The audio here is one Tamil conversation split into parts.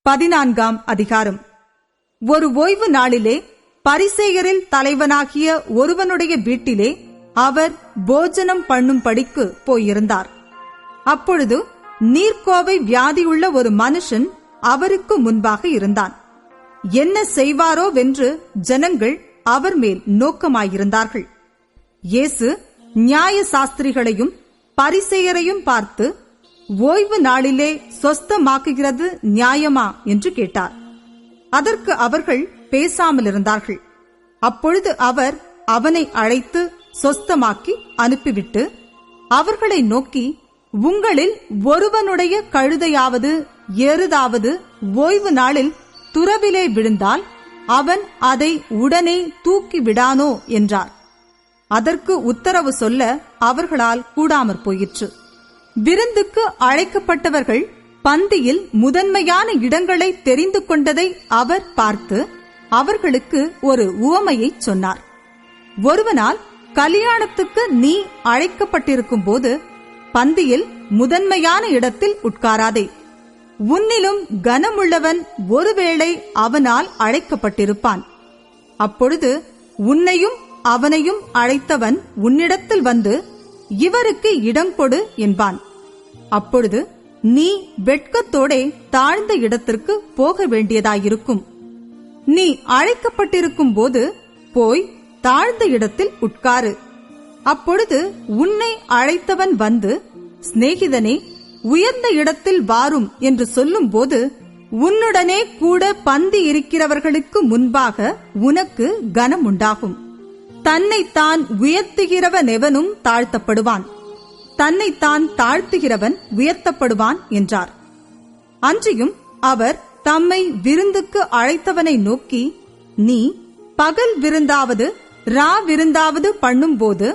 14 அதிகாரம். ஒரு ஓய்வு நாளிலே பரிசேயரில் தலைவனாகிய ஒருவனுடைய வீட்டிலே அவர் போஜனம் பண்ணும்படிக்கு போயிருந்தார். அப்பொழுது நீர்க்கோவை வியாதியுள்ள ஒரு மனுஷன் அவருக்கு முன்பாக இருந்தான். என்ன செய்வாரோவென்று ஜனங்கள் அவர் மேல் நோக்கமாயிருந்தார்கள். இயேசு நியாய சாஸ்திரிகளையும் பரிசேயரையும் பார்த்து, ஓய்வு நாளிலே சொஸ்தமாக்குகிறது நியாயமா என்று கேட்டார். அதற்கு அவர்கள் பேசாமல் இருந்தார்கள். அப்பொழுது அவர் அவனை அழைத்து சொஸ்தமாக்கி அனுப்பிவிட்டு அவர்களை நோக்கி, உங்களில் ஒருவனுடைய கழுதையாவது எருதாவது ஓய்வு நாளில் துறவிலே விழுந்தால் அவன் அதை உடனே தூக்கி விடானோ என்றார். அதற்கு உத்தரவு சொல்ல அவர்களால் கூடாமற் போயிற்று. விருந்துக்கு அழைக்கப்பட்டவர்கள் பந்தியில் முதன்மையான இடங்களை தெரிந்து கொண்டதை அவர் பார்த்து அவர்களுக்கு ஒரு உவமையை சொன்னார். ஒருவனால் கல்யாணத்துக்கு நீ அழைக்கப்பட்டிருக்கும் போது பந்தியில் முதன்மையான இடத்தில் உட்காராதே. உன்னிலும் கனமுள்ளவன் ஒருவேளை அவனால் அழைக்கப்பட்டிருப்பான். அப்பொழுது உன்னையும் அவனையும் அழைத்தவன் உன்னிடத்தில் வந்து, இவருக்கு இடம் கொடு என்பான். அப்பொழுது நீ வெட்கத்தோடே தாழ்ந்த இடத்திற்கு போக வேண்டியதாயிருக்கும். நீ அழைக்கப்பட்டிருக்கும் போது போய் தாழ்ந்த இடத்தில் உட்காரு. அப்பொழுது உன்னை அழைத்தவன் வந்து, சிநேகிதனே, உயர்ந்த இடத்தில் வாரும் என்று சொல்லும் போது உன்னுடனே கூட பந்தி இருக்கிறவர்களுக்கு முன்பாக உனக்கு கனம் உண்டாகும். தன்னைத்தான் உயர்த்துகிறவன் எவனும் தாழ்த்தப்படுவான், தன்னைத்தான் தாழ்த்துகிறவன் உயர்த்தப்படுவான் என்றார். அன்றியும் அவர் தம்மை விருந்துக்கு அழைத்தவனை நோக்கி, நீ பகல் விருந்தாவது ரா விருந்தாவது பண்ணும்போது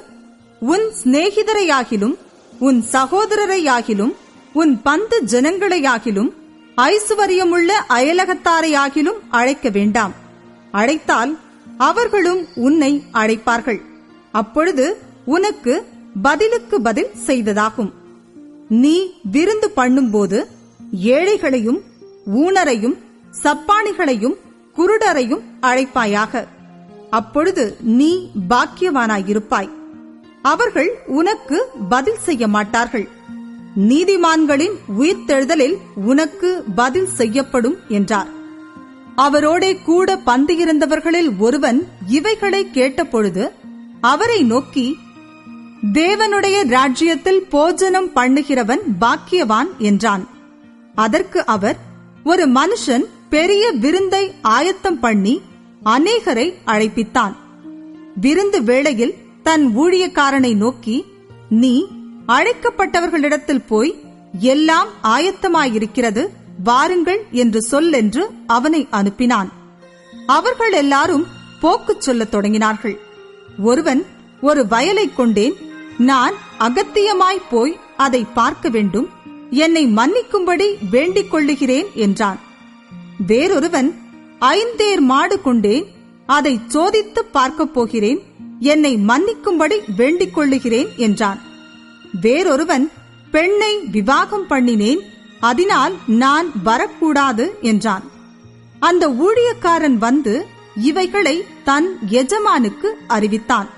உன் சிநேகிதரையாகிலும் உன் சகோதரரையாகிலும் உன் பந்து ஜனங்களையாகிலும் ஐசுவரியமுள்ள அயலகத்தாரையாகிலும் அழைக்க வேண்டாம். அழைத்தால் அவர்களும் உன்னை அழைப்பார்கள். அப்பொழுது உனக்கு பதிலுக்கு பதில் செய்ததாகும். நீ விருந்து பண்ணும்போது ஏழைகளையும் ஊனரையும் சப்பாணிகளையும் குருடரையும் அழைப்பாயாக. அப்பொழுது நீ பாக்கியவானாயிருப்பாய். அவர்கள் உனக்கு பதில் செய்ய மாட்டார்கள். நீதிமான்களின் உயிர்த்தெழுதலில் உனக்கு பதில் செய்யப்படும் என்றார். அவரோடே கூட பந்தியிருந்தவர்களில் ஒருவன் இவைகளை கேட்டபொழுது அவரை நோக்கி, தேவனுடைய ராஜ்யத்தில் போஜனம் பண்ணுகிறவன் பாக்கியவான் என்றான். அதற்கு அவர், ஒரு மனுஷன் பெரிய விருந்தை ஆயத்தம் பண்ணி அநேகரை அழைப்பித்தான். விருந்து வேளையில் தன் ஊழியக்காரனை நோக்கி, நீ அழைக்கப்பட்டவர்களிடத்தில் போய், எல்லாம் ஆயத்தமாயிருக்கிறது, வாருங்கள் என்று சொல்லென்று அவனை அனுப்பினான். அவர்கள் எல்லாரும் போக்குச் சொல்லத் தொடங்கினார்கள். ஒருவன், ஒரு வயலை கொண்டேன், நான் அகத்தியமாய் போய் அதை பார்க்க வேண்டும், என்னை மன்னிக்கும்படி வேண்டிக் கொள்ளுகிறேன் என்றான். வேறொருவன், 5 மாடு கொண்டேன், அதை சோதித்து பார்க்கப் போகிறேன், என்னை மன்னிக்கும்படி வேண்டிக் கொள்ளுகிறேன் என்றான். வேறொருவன், பெண்ணை விவாகம் பண்ணினேன், அதனால் நான் வரக்கூடாது என்றான். அந்த ஊழியக்காரன் வந்து இவைகளை தன் எஜமானுக்கு அறிவித்தான்.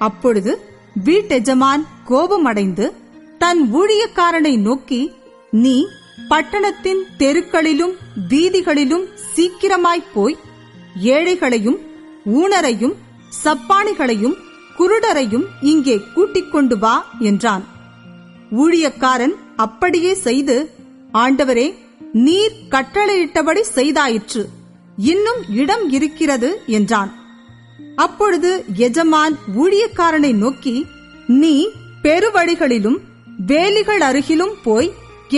அப்பொழுது வீட்டெஜமான் கோபமடைந்து தன் ஊழியக்காரனை நோக்கி, நீ பட்டணத்தின் தெருக்களிலும் வீதிகளிலும் சீக்கிரமாய் போய் ஏழைகளையும் ஊனரையும் சப்பாணிகளையும் குருடரையும் இங்கே கூட்டிக் கொண்டு வா என்றான். ஊழியக்காரன் அப்படியே செய்து, ஆண்டவரே, நீர் கட்டளையிட்டபடி செய்தாயிற்று, இன்னும் இடம் இருக்கிறது என்றான். அப்பொழுது எஜமான் ஊழியக்காரனை நோக்கி, நீ பெருவழிகளிலும் வேலிகள் அருகிலும் போய்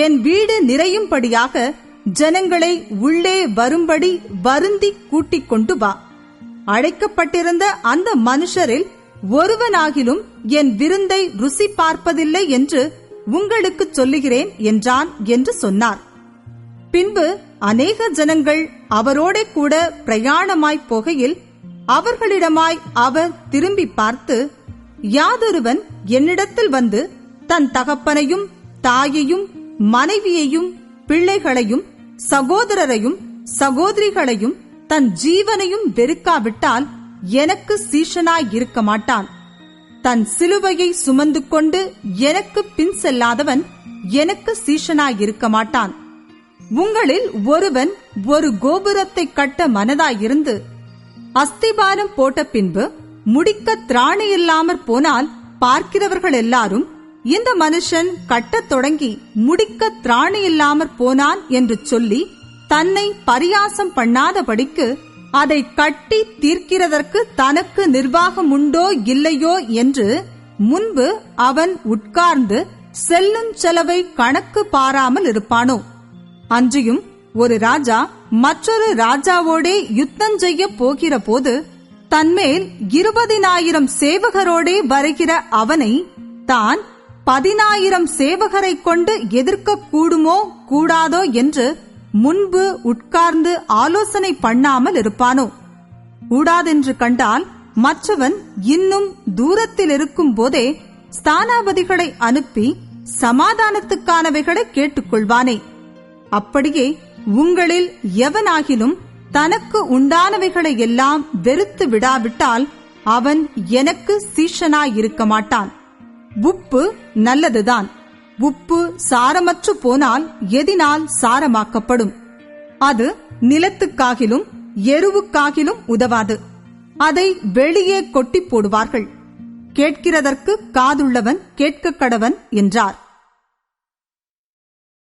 என் வீடு நிறையும்படியாக ஜனங்களை உள்ளே வரும்படி வருந்தி கூட்டிக் கொண்டு வா. அழைக்கப்பட்டிருந்த அந்த மனுஷரில் ஒருவனாகிலும் என் விருந்தை ருசி பார்ப்பதில்லை என்று உங்களுக்கு சொல்லுகிறேன் என்றான் என்று சொன்னார். பின்பு அநேக ஜனங்கள் அவரோடே கூட பிரயாணமாய் போகையில் அவர்களிடமாய் அவர் திரும்பி பார்த்து, யாதொருவன் என்னிடத்தில் வந்து தன் தகப்பனையும் தாயையும் மனைவியையும் பிள்ளைகளையும் சகோதரரையும் சகோதரிகளையும் தன் ஜீவனையும் வெறுக்காவிட்டால் எனக்கு சீஷனாய் இருக்க மாட்டான். தன் சிலுவையை சுமந்து கொண்டு எனக்கு பின் செல்லாதவன் எனக்கு சீஷனாய் இருக்க மாட்டான். உங்களில் ஒருவன் ஒரு கோபுரத்தை கட்ட மனதாயிருந்து அஸ்திபாரம் போட்ட பின்பு முடிக்க திராணி இல்லாமற் போனால் பார்க்கிறவர்கள் எல்லாரும், இந்த மனுஷன் கட்டத் தொடங்கி முடிக்க திராணி இல்லாமற் போனான் என்று சொல்லி தன்னை பரியாசம் பண்ணாதபடிக்கு அதை கட்டி தீர்க்கிறதற்கு தனக்கு நிர்வாகம் உண்டோ இல்லையோ என்று முன்பு அவன் உட்கார்ந்து செல்லும் செலவை கணக்கு பாராமல் இருப்பானோ? அன்றியும் ஒரு ராஜா மற்றொரு ராஜாவோடே யுத்தம் செய்ய போகிற போது தன்மேல் 20,000 சேவகரோடே வருகிற அவனை தான் 10,000 சேவகரை கொண்டு எதிர்க்க கூடுமோ கூடாதோ என்று முன்பு உட்கார்ந்து ஆலோசனை பண்ணாமல் இருப்பானோ? கூடாதென்று கண்டால் மற்றவன் இன்னும் தூரத்தில் இருக்கும் போதே ஸ்தானாபதிகளை அனுப்பி சமாதானத்துக்கானவைகளை கேட்டுக்கொள்வானே. அப்படியே உங்களில் எவனாகிலும் தனக்கு உண்டானவைகளை எல்லாம் வெறுத்து விடாவிட்டால் அவன் எனக்கு சீஷனாயிருக்க மாட்டான். உப்பு நல்லதுதான். உப்பு சாரமற்று போனால் எதினால் சாரமாக்கப்படும்? அது நிலத்துக்காகிலும் எருவுக்காகிலும் உதவாது. அதை வெளியே கொட்டி போடுவார்கள். கேட்கிறதற்கு காதுள்ளவன் கேட்க கடவன் என்றார்.